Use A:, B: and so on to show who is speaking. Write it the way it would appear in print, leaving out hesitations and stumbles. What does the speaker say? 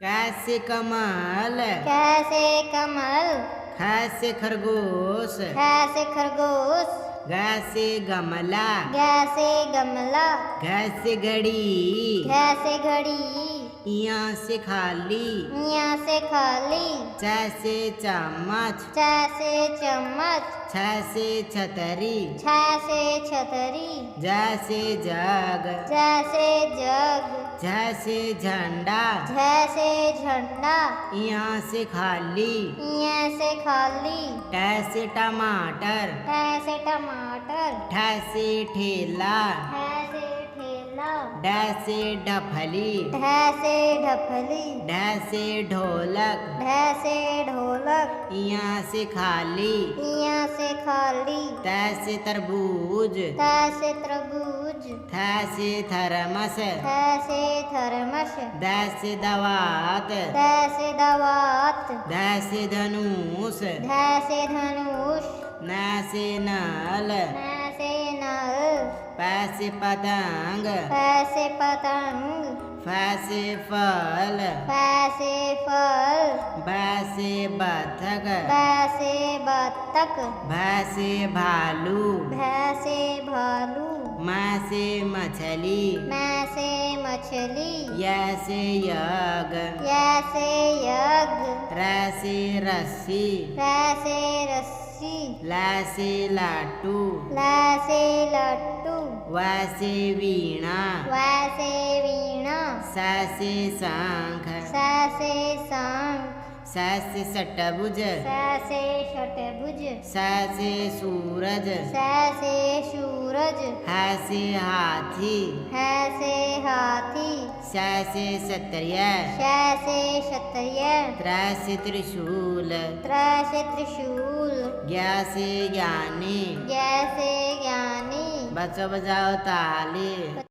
A: कैसे कमल,
B: कैसे कमल,
A: खैसे खरगोश,
B: कैसे खरगोश,
A: गैसे गमला,
B: कैसे गमला,
A: घैसे घड़ी,
B: कैसे घड़ी,
A: यहाँ से खाली,
B: यहाँ से खाली,
A: जैसे चम्मच,
B: जैसे चम्मच,
A: छैसे छतरी,
B: जैसे छतरी,
A: जैसे जग,
B: जैसे जग,
A: जैसे झंडा,
B: जैसे झंडा,
A: यहाँ से खाली,
B: यहाँ से खाली,
A: टैसे टमाटर,
B: कैसे टमाटर,
A: ठैसे ठेला,
B: कैसे ठेला,
A: डैसे ढफली,
B: ढैसे ढफली,
A: ढैसे ढोलक,
B: ढैसे ढोलक,
A: यहाँ से खाली,
B: यहाँ से खाली,
A: तैसे तरबूज,
B: तैसे तरबूज,
A: थैसे थरमस,
B: तैसे थर्मस,
A: दैसे दवात,
B: तैसे दवात,
A: दैसे धनुष,
B: धैसे धनुष,
A: नैसे नल,
B: नैसे नल,
A: पैसे पतंग,
B: पैसे पतंग,
A: फैसे फल,
B: पैसे फल,
A: बैसे बतख,
B: पैसे बत्तख,
A: भैसे भालू,
B: भैंसे भालू,
A: मैसे मछली,
B: मैसे मछली,
A: यैसे यग,
B: जैसे यज्ञ,
A: रैसे रस्सी,
B: वैसे रस्सी,
A: लैसे लाटू,
B: लैसे लट्टू,
A: वैसे वीणा,
B: वैसे वीणा,
A: सैसे शंख,
B: सैसे शंख,
A: सैसे षटभुज,
B: सैसे षटभुज,
A: सैसे सूरज,
B: सैसे सूरज,
A: हैसे हाथी,
B: हैसे हाथी,
A: सैसे क्षत्रिय,
B: शैसे क्षत्रिय,
A: त्रैसे त्रिशूल,
B: त्रैसे त्रिशूल,
A: ज्ञासे ज्ञानी,
B: जैसे ज्ञानी।
A: बचो बजाओ ताली।